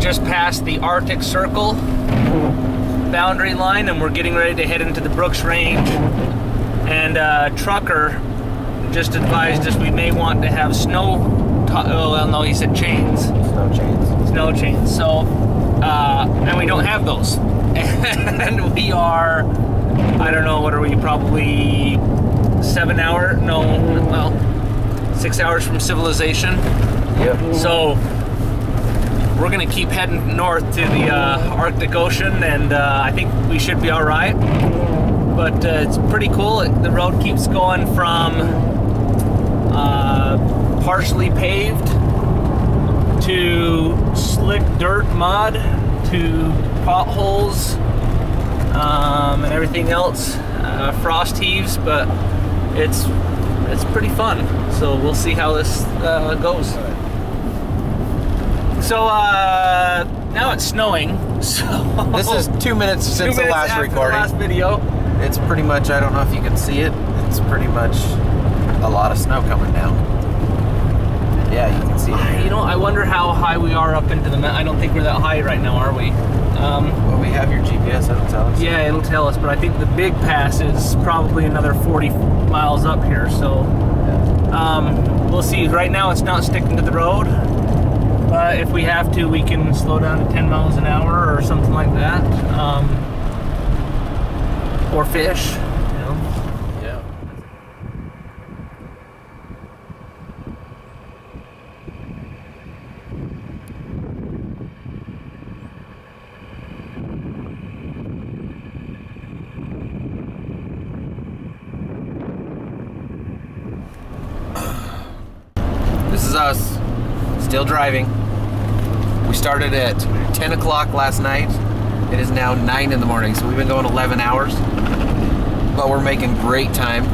just passed the Arctic Circle boundary line, and we're getting ready to head into the Brooks Range. And trucker just advised us we may want to have snow. Oh well, no, he said chains. Snow chains. Snow chains. So, and we don't have those. And we are, I don't know, what are we? Probably 7 hour? No, well, 6 hours from civilization. Yep. So we're gonna keep heading north to the Arctic Ocean, and I think we should be all right. But it's pretty cool. The road keeps going from partially paved to slick dirt mud to potholes and everything else, frost heaves, but it's pretty fun. So we'll see how this goes. So now it's snowing. So this is 2 minutes since the last recording. The last video. It's pretty much, I don't know if you can see it, it's pretty much a lot of snow coming down. Yeah, you can see it. You know, I wonder how high we are up into the mountain. I don't think we're that high right now, are we? Well, we have your GPS, that'll tell us. Yeah, it'll tell us, but I think the big pass is probably another 40 miles up here, so we'll see. Right now it's not sticking to the road, but if we have to, we can slow down to 10 miles an hour or something like that. Or fish, you know. Yeah. This is us, still driving. We started at 10 o'clock last night. It is now 9 in the morning, so we've been going 11 hours. But we're making great time.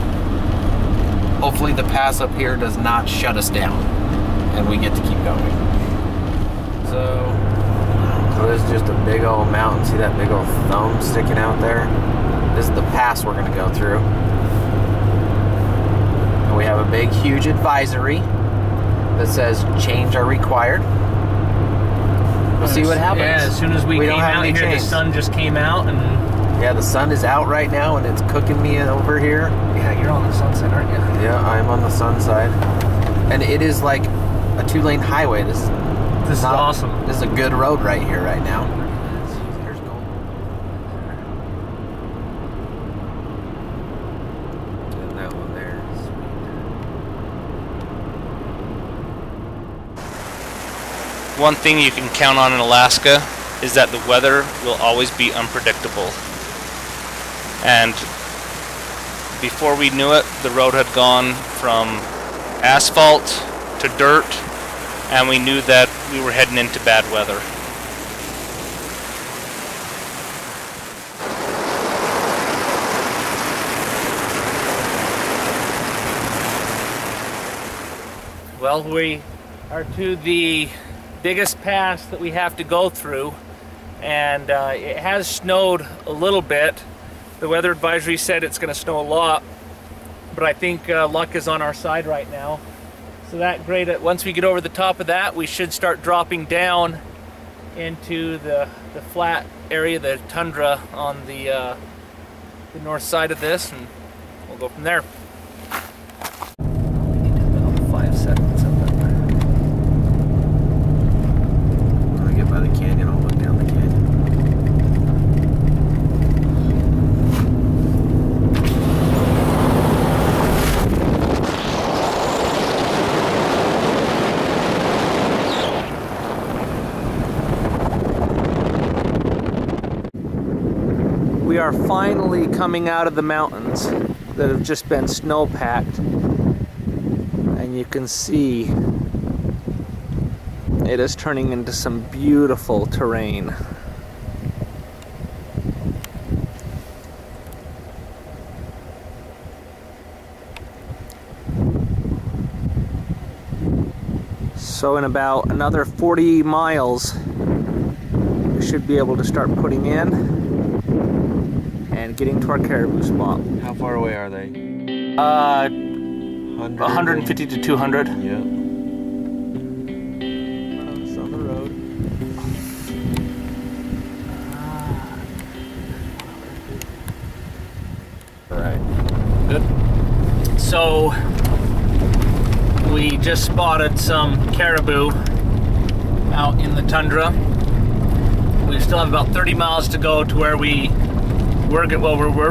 Hopefully the pass up here does not shut us down and we get to keep going. So this is just a big old mountain. See that big old thumb sticking out there? This is the pass we're gonna go through. And we have a big, huge advisory that says chains are required. We'll see what happens. Yeah, as soon as we came out here, chains. the sun just came out, and yeah, the sun is out right now, and it's cooking me over here. yeah, you're on the sunset, aren't you? Yeah, I'm on the sun side, and it is like a 2-lane highway. This is awesome. This is a good road right here, right now. There's gold. And that one there. One thing you can count on in Alaska is that the weather will always be unpredictable. And before we knew it, the road had gone from asphalt to dirt, and we knew that we were heading into bad weather. Well, we are to the biggest pass that we have to go through, and it has snowed a little bit. The weather advisory said it's going to snow a lot, but I think luck is on our side right now. So that great. Once we get over the top of that, we should start dropping down into the flat area, the tundra on the north side of this, and we'll go from there. We need about 5 seconds of it. When I get by the canyon, I'll look down the canyon. We are finally coming out of the mountains that have just been snow-packed, and you can see it is turning into some beautiful terrain. So in about another 40 miles, we should be able to start putting in and getting to our caribou spot. How far away are they? 150 to 200. Yeah. It's on the road. So we just spotted some caribou out in the tundra. We still have about 30 miles to go to where we're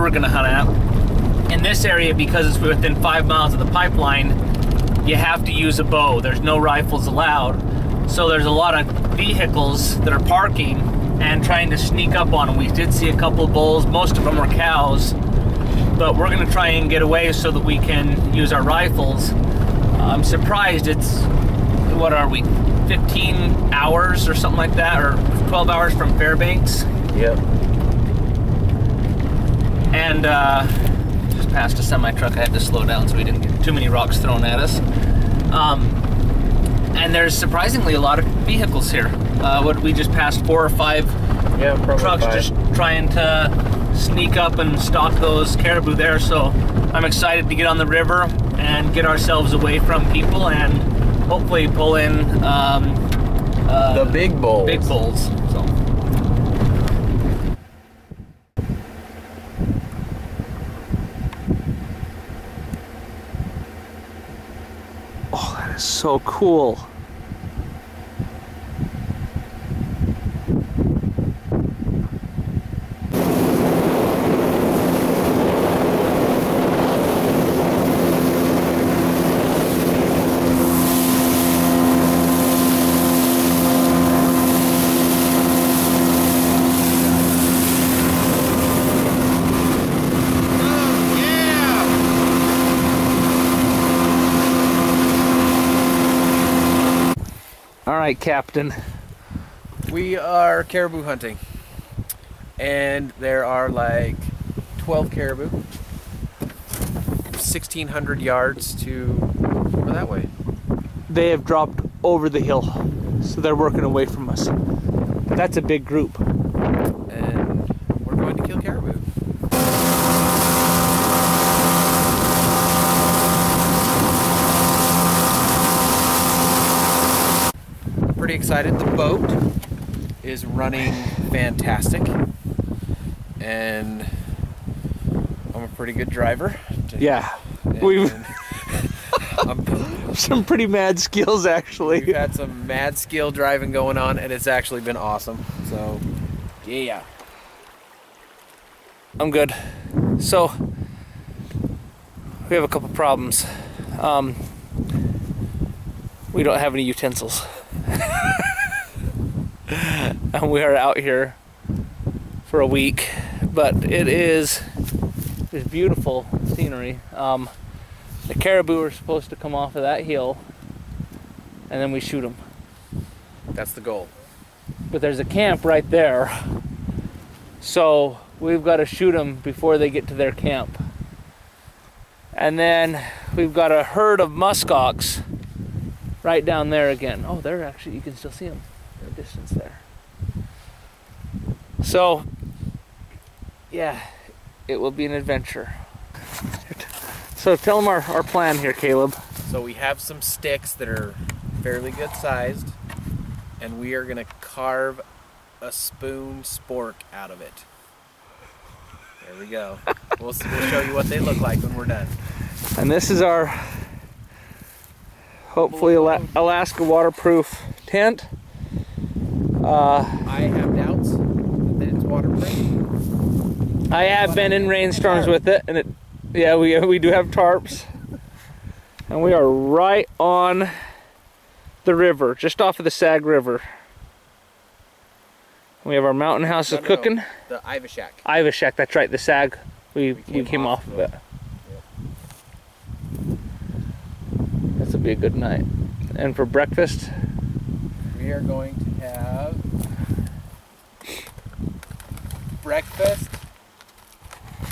gonna hunt at. In this area, because it's within 5 miles of the pipeline, you have to use a bow. There's no rifles allowed. So there's a lot of vehicles that are parking and trying to sneak up on them. We did see a couple of bulls, most of them were cows, but we're gonna try and get away so that we can use our rifles. I'm surprised it's, what are we, 15 hours or something like that, or 12 hours from Fairbanks? Yep. And just passed a semi-truck. I had to slow down so we didn't get too many rocks thrown at us. And there's surprisingly a lot of vehicles here. We just passed 4 or 5 trucks 5. just trying to sneak up and stalk those caribou there. So I'm excited to get on the river and get ourselves away from people and hopefully pull in the big bulls. Big bulls. So. Oh, that is so cool. All right, Captain. We are caribou hunting, and there are like 12 caribou, 1,600 yards to that way. They have dropped over the hill, so they're working away from us. That's a big group. And we're going to kill caribou. Pretty excited. The boat is running fantastic, and I'm a pretty good driver. Yeah, we've some pretty mad skills actually. We've had some mad skill driving going on, and it's actually been awesome. So, yeah. I'm good. So we have a couple problems. We don't have any utensils. And we are out here for a week, but it is beautiful scenery. The caribou are supposed to come off of that hill and then we shoot them. That's the goal. But there's a camp right there, so we've got to shoot them before they get to their camp. And then we've got a herd of muskox right down there again. Oh, they're actually, you can still see them in the distance there. So, yeah, it will be an adventure. So tell them our plan here, Caleb. So we have some sticks that are fairly good sized, and we are gonna carve a spoon spork out of it. There we go. We'll show you what they look like when we're done. And this is our hopefully Alaska waterproof tent. I have doubts that it's waterproof. I have been in rainstorms with it, and we do have tarps. And we are right on the river, just off of the Sag River. We have our mountain houses cooking. The Ivashak. Ivashak, that's right, the Sag. We came off of it. Yep. This will be a good night. And for breakfast, we are going to have breakfast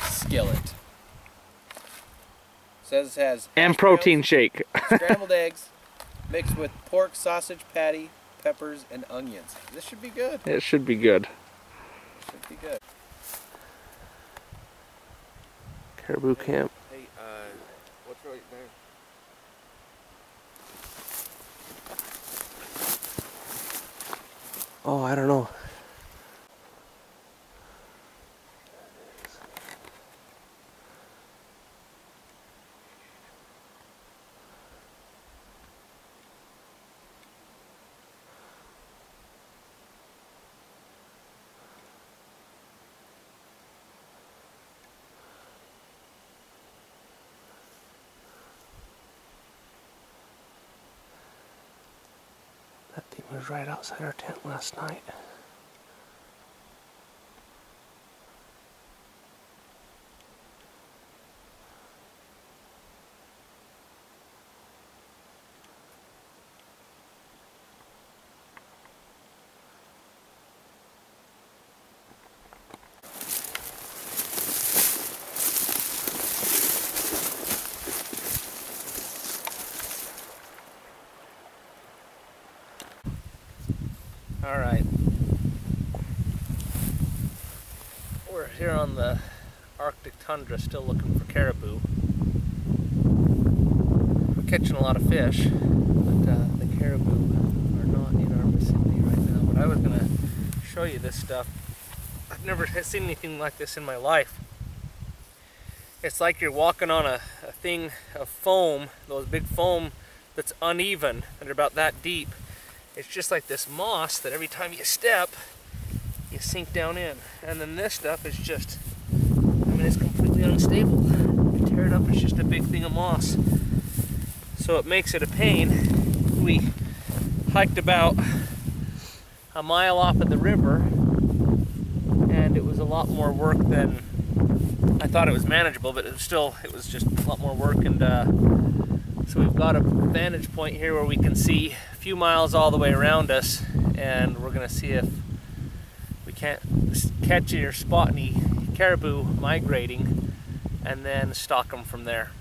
skillet. Says it has and protein shake. scrambled eggs mixed with pork, sausage patty, peppers, and onions. This should be good. It should be good. Should be good. Caribou camp. Hey, what's right there? Oh, I don't know. was right outside our tent last night. All right, we're here on the Arctic tundra, still looking for caribou. We're catching a lot of fish, but the caribou are not in our vicinity right now. But I was gonna show you this stuff. I've never seen anything like this in my life. It's like you're walking on a thing of foam, those big foam that's uneven, that are about that deep. It's just like this moss that every time you step, you sink down in. And then this stuff is just, I mean, it's completely unstable. You tear it up, it's just a big thing of moss. So it makes it a pain. We hiked about a mile off of the river, and it was a lot more work than I thought. It was manageable, but it was just a lot more work. And so we've got a vantage point here where we can see a few miles all the way around us, and we're gonna see if we can't catch or spot any caribou migrating and then stalk them from there.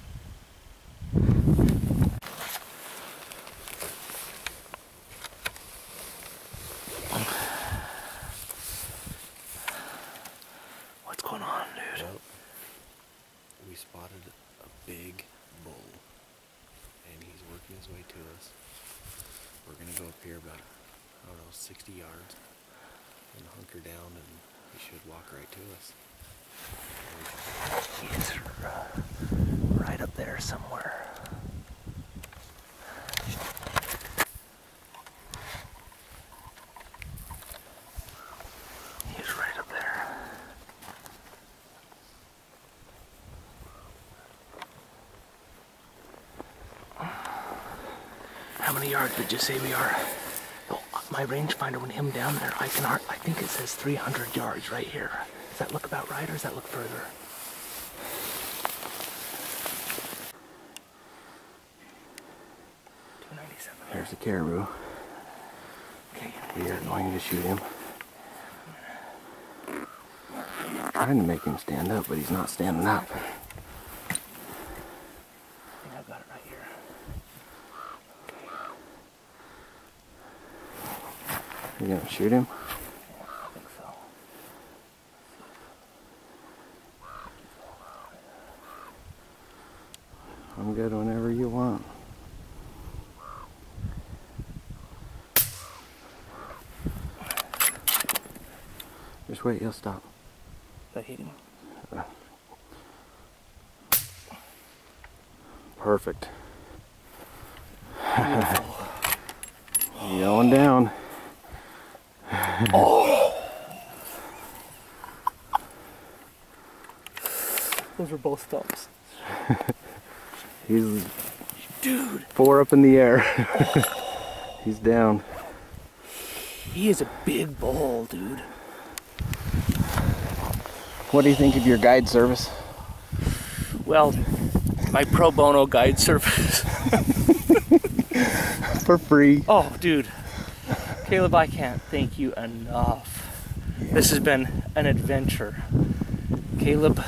What's going on, dude? Well, we spotted a big bull, and he's working his way to us. We're gonna go up here about, I don't know, 60 yards and hunker down, and he should walk right to us. He's right up there somewhere. He's right up there. How many yards did you say we are? Oh, my rangefinder, when him down there, I think it says 300 yards right here. Does that look about right, or does that look further? There's the caribou. Okay. We are going to shoot him. Trying to make him stand up, but he's not standing up. I think I've got it right here. You gonna shoot him? Yeah, I think so. I'm good whenever you want. Just wait, he'll stop. Did I hit him? Perfect. Going down. Oh! Those were both stumps. He's Dude! 4 up in the air. He's down. He is a big bull, dude. What do you think of your guide service? Well, my pro bono guide service. For free. Oh, dude. Caleb, I can't thank you enough. This has been an adventure. Caleb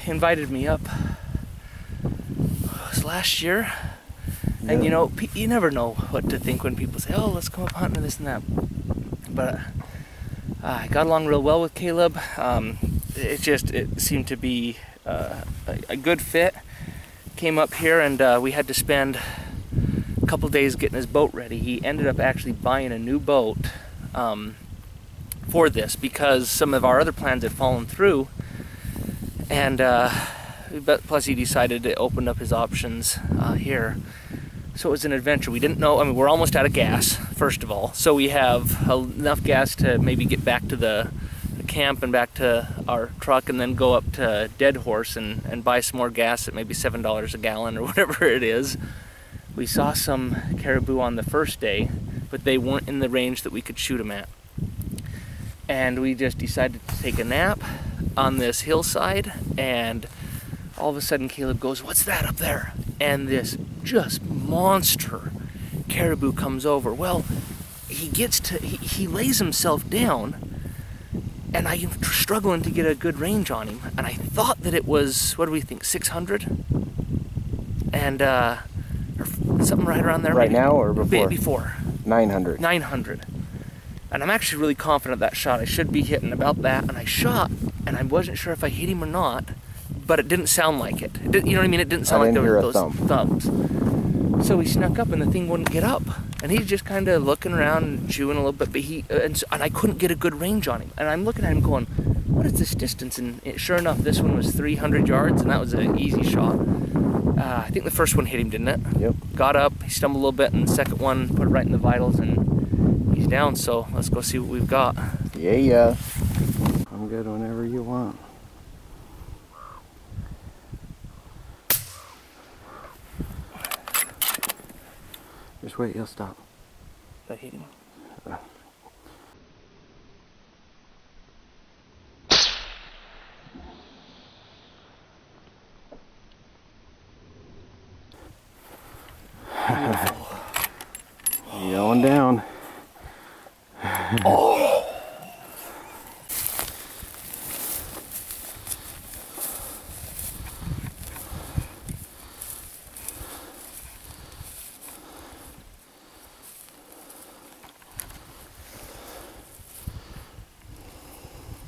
invited me up. It was last year. And you know, you never know what to think when people say, oh, let's come up hunting and this and that. But I got along real well with Caleb. It seemed to be a good fit. Came up here, and we had to spend a couple days getting his boat ready. He ended up actually buying a new boat for this because some of our other plans had fallen through, and but plus he decided to open up his options here. So it was an adventure. We didn't know, I mean, we're almost out of gas, first of all. So we have enough gas to maybe get back to the camp and back to our truck, and then go up to Dead Horse and buy some more gas at maybe $7 a gallon or whatever it is. We saw some caribou on the first day, but they weren't in the range that we could shoot them at. And we just decided to take a nap on this hillside, and all of a sudden Kaleb goes, "What's that up there?" And this just monster caribou comes over. Well, he lays himself down, and I'm struggling to get a good range on him. And I thought that it was, what do we think, 600? And or something right around there. Right maybe. now or before? Before. 900. 900. And I'm actually really confident that shot. I should be hitting about that. And I shot, and I wasn't sure if I hit him or not, but it didn't sound like it. You know what I mean? It didn't sound like there were those thumps. So he snuck up, and the thing wouldn't get up. And he's just kind of looking around and chewing a little bit, but and I couldn't get a good range on him. And I'm looking at him going, what is this distance? And sure enough, this one was 300 yards, and that was an easy shot. I think the first one hit him, didn't it? Yep. Got up, he stumbled a little bit, and the second one put it right in the vitals, and he's down. So let's go see what we've got. Yeah. I'm good whenever you want. Just wait, he'll stop. Did I hit him? Going down. Oh!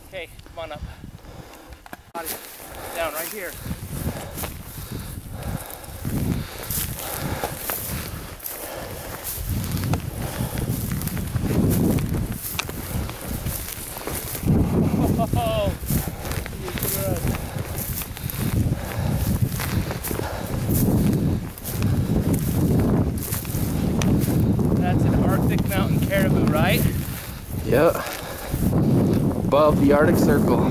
Okay, come on up. Down right here. Oh, that's an Arctic mountain caribou, right? Yep. Above the Arctic Circle.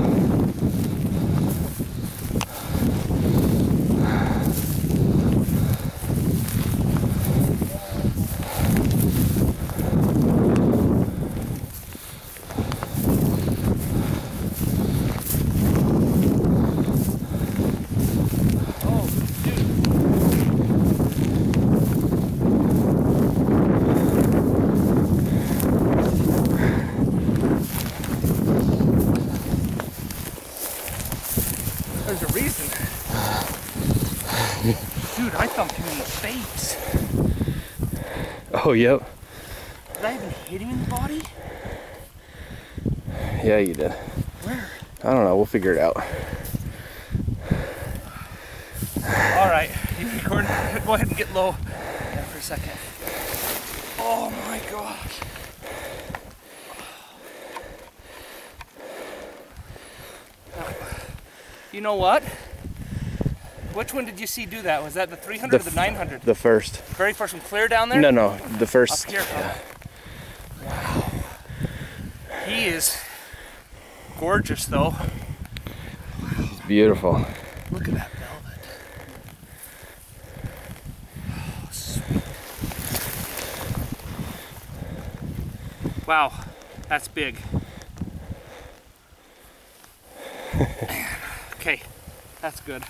There's a reason. Dude, I thumped him in the face. Oh, yep. Did I even hit him in the body? Yeah, you did. Where? I don't know, we'll figure it out. Alright, you record. Go ahead and get low for a second. Oh my gosh. You know what? Which one did you see do that? Was that the 300 or the 900? The first. Very first one, clear down there? No, the first. Up here. Yeah. Wow. He is gorgeous though. It's beautiful. Look at that velvet. Oh, sweet. Wow, that's big. Okay, that's good.